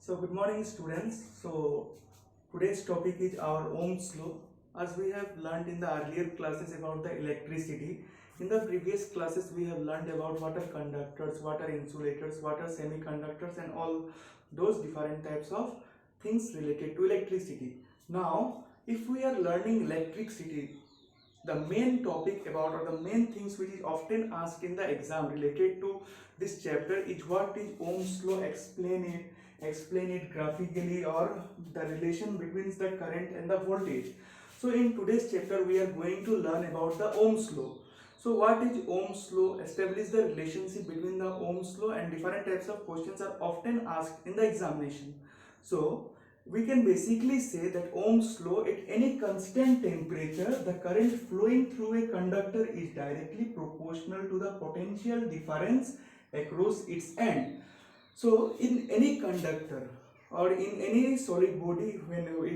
So good morning students. So today's topic is our Ohm's law. As we have learned in the earlier classes about the electricity, in the previous classes we have learned about what are conductors, what are insulators, what are semiconductors and all those different types of things related to electricity. Now if we are learning electricity, the main topic about or the main things which is often asked in the exam related to this chapter is what is Ohm's law, explain it graphically, or the relation between the current and the voltage. So in today's chapter we are going to learn about the Ohm's law. So what is Ohm's law? Establish the relationship between the Ohm's law, and different types of questions are often asked in the examination. So we can basically say that Ohm's law, at any constant temperature, the current flowing through a conductor is directly proportional to the potential difference across its end. So in any conductor or in any solid body,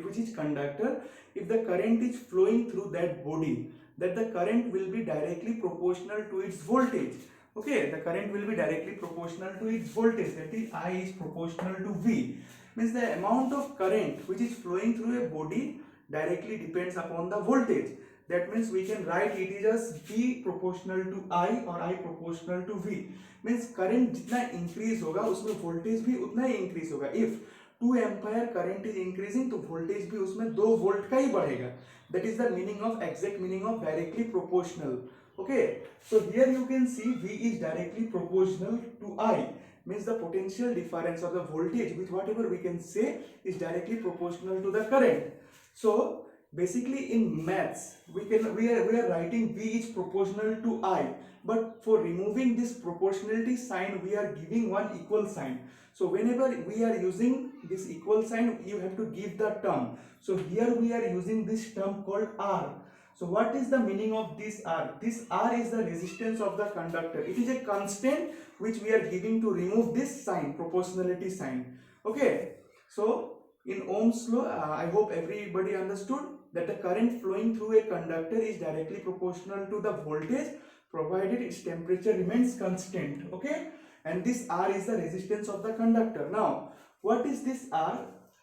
which is conductor, if the current is flowing through that body, that the current will be directly proportional to its voltage. Okay, the current will be directly proportional to its voltage, that is I is proportional to V. Means the amount of current which is flowing through a body directly depends upon the voltage. That means we can write it is as V proportional to I or I proportional to V. Means current जितना increase होगा उसमें voltage भी उतना ही increase होगा. If 2 ampere current is increasing तो voltage भी उसमें 2 वोल्ट का ही बढ़ेगा. That is the meaning of exact meaning of directly proportional. Okay, so here you can see V is directly proportional to I, means the potential difference or the voltage with whatever we can say is directly proportional to the current. So basically in maths we are writing V is proportional to I, but for removing this proportionality sign we are giving one equal sign. So whenever we are using this equal sign you have to give the term. So here we are using this term called R. So what is the meaning of this R? This R is the resistance of the conductor. It is a constant which we are giving to remove this sign, proportionality sign. Okay, so in Ohm's law, I hope everybody understood that the current flowing through a conductor is directly proportional to the voltage provided its temperature remains constant. Okay, and this R is the resistance of the conductor. Now what is this R?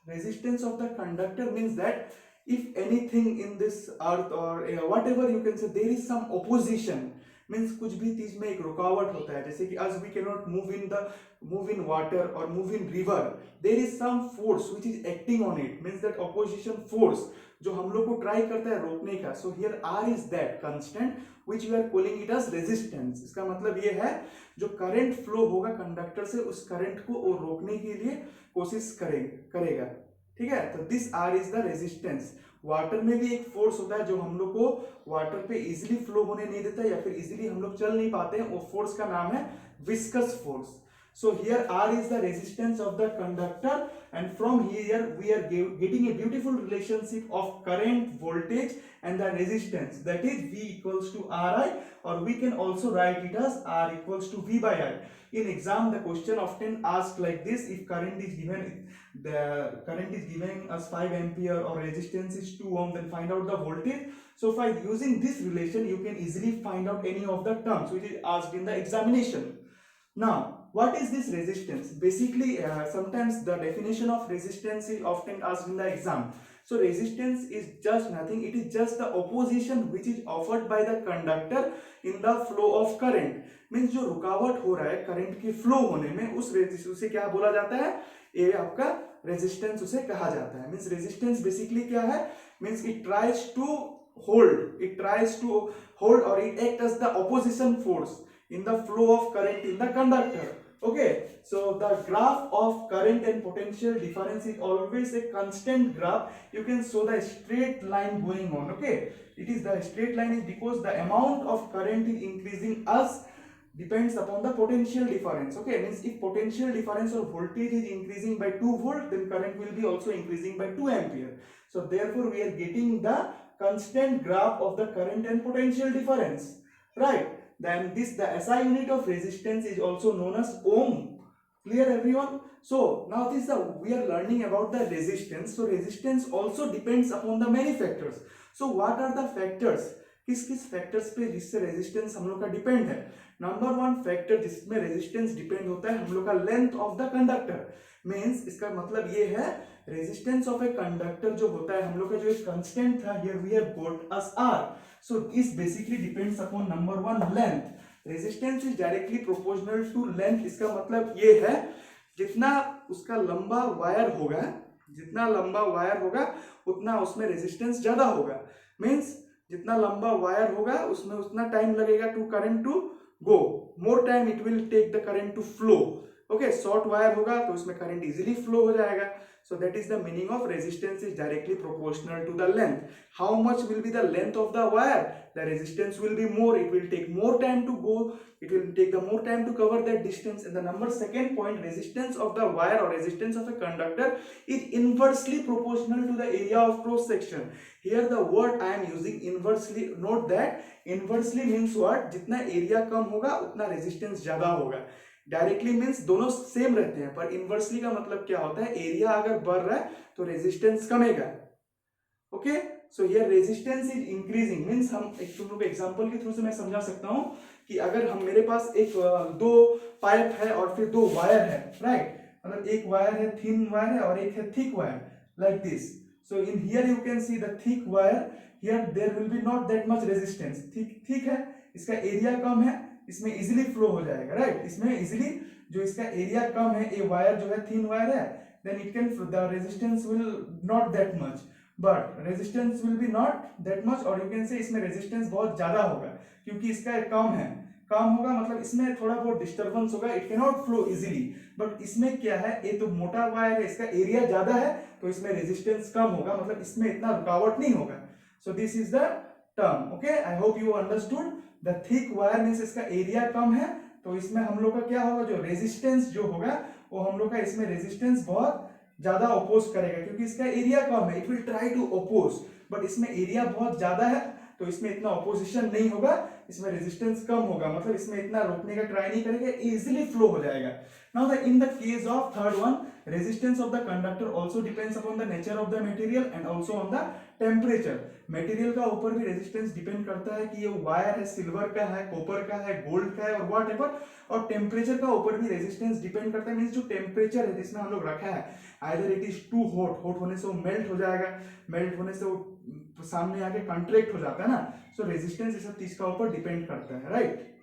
Resistance of the conductor means that if anything in this earth or whatever you can say there is some opposition, means कुछ भी चीज में एक रुकावट होता है, जैसे कि as we cannot move in water or move in river, there is some force which is acting on it, means that opposition force जो हम लोग को ट्राई करता है रोकने का. So here R is that constant which we are calling it as resistance. इसका मतलब ये है जो करंट फ्लो होगा कंडक्टर से उस करंट को वो रोकने के लिए कोशिश करेगा. ठीक है, तो this R is the resistance. Water में भी एक फोर्स होता है जो हम लोग को वाटर पे इजीली फ्लो होने नहीं देता या फिर इजीली हम लोग चल नहीं पाते हैं, वो फोर्स का नाम है viscous force. So here R is the resistance of the conductor, and from here we are getting a beautiful relationship of current, voltage and the resistance, that is V equals to Ri, or we can also write it as R equals to V by I. In exam the question often asked like this: if current is given, the current is given as 5 ampere or resistance is 2 ohm, then find out the voltage. So by using this relation you can easily find out any of the terms which is asked in the examination. Now what is this resistance? Basically sometimes the definition of resistance is often asked in the exam. So resistance is just nothing, it is just the opposition which is offered by the conductor in the flow of current. Means जो रुकावट हो रहा है current के flow होने में उस resistance उसे क्या बोला जाता है? ये आपका रेजिस्टेंस उसे कहा जाता है. मीन्स रेजिस्टेंस बेसिकली क्या है? Means it tries to hold or it acts as the opposition force in the flow of current in the conductor. Okay, so the graph of current and potential difference is always a constant graph. You can show the straight line going on. Okay, it is the straight line is because the amount of current is increasing as depends upon the potential difference. Okay, means if potential difference or voltage is increasing by 2 volt, then current will be also increasing by 2 ampere. So therefore we are getting the constant graph of the current and potential difference, right? Then the SI unit of resistance is also known as ohm. Clear everyone? So now we are learning about the resistance. So resistance also depends upon the many factors. So what are the factors? किस factors पे जिससे resistance हम लोग का depend है? Number 1 factor जिसमें resistance depend होता है हम लोग का length of the conductor. Means इसका मतलब ये है रेजिस्टेंस ऑफ ए कंडक्टर जो होता है, हम लोग का जो एक कांस्टेंट था, here we have got as R, so this basically depends upon number one length. Resistance is directly proportional to length, इसका मतलब ये है जितना उसका लंबा वायर होगा, जितना लंबा वायर होगा उतना उसमें रेजिस्टेंस ज्यादा होगा। मीन्स जितना लंबा वायर होगा उसमें उतना टाइम लगेगा to current to go, more time it will take the current to flow. Okay, short wire होगा तो उसमें करंट इजीली फ्लो हो जाएगा। So that is the meaning of resistance is directly proportional to the length. How much will be the length of the wire? The resistance will be more. It will take more time to go. It will take the more time to cover that distance. And the number second point, resistance of the wire or resistance of a conductor is inversely proportional to the area of cross section. Here the word I am using inversely. Note that inversely means what? जितना area कम होगा उतना resistance ज्यादा होगा। Directly means दोनों same रहते हैं, पर inversely का मतलब क्या होता है, एरिया अगर बढ़ रहा है तो रेजिस्टेंस कमेगा। Okay, so here resistance is increasing means, हम एक तुम लोग एग्जांपल के थ्रू से मैं समझा सकता हूं कि अगर हम मेरे पास एक दो पाइप है और फिर दो वायर है, राइट, मतलब एक वायर है थिन वायर है और एक है thick wire, like this. So in here you can see the thick wire, here there will be not that much resistance, ठीक है, इसका एरिया कम है, इसमें इजीली फ्लो हो जाएगा, राइट, इसमें इजीली जो इसका एरिया कम है, ये वायर जो है थिन वायर है, then it can the resistance will not that much, but resistance will be not that much, और यू कैन से इसमें रेजिस्टेंस बहुत ज्यादा होगा क्योंकि इसका कम है, कम होगा मतलब इसमें थोड़ा बहुत डिस्टर्बेंस होगा, it can not flow easily. But इसमें क्या है, ये तो मोटा वायर है, इसका एरिया ज्यादा है तो इसमें रेजिस्टेंस कम होगा, मतलब इसमें इतना रुकावट नहीं होगा। So this is the term. Okay, I hope you understood. The thick wire means इसका एरिया कम है तो इसमें हम लोग का क्या होगा, जो रेजिस्टेंस जो होगा वो हम लोग का इसमें रेजिस्टेंस बहुत ज्यादा अपोज करेगा क्योंकि इसका एरिया कम है, it will try to oppose, but इसमें एरिया बहुत ज्यादा है तो इसमें इतना अपोजिशन नहीं होगा, इसमें रेजिस्टेंस कम होगा, मतलब इसमें इतना रोकने का ट्राई नहीं करेगा, इजीली फ्लो हो जाएगा। Now in the case of third one, resistance of the conductor also depends upon the nature of the material and also on the temperature. Material का ऊपर भी रेजिस्टेंस डिपेंड करता है कि ये वायर है सिल्वर का है, कॉपर का है, गोल्ड का है और व्हाटएवर, और टेम्परेचर का ऊपर भी रेजिस्टेंस डिपेंड करता है। मींस जो टेम्परेचर है जिसमें हम लोग रखा है, either it is too hot, hot होने से वो मेल्ट हो जाएगा, मेल्ट होने से वो सामने आके कंट्रैक्ट हो जाता है ना, सो रेजिस्टेंस इस सब चीज का ऊपर डिपेंड करता है, राइट।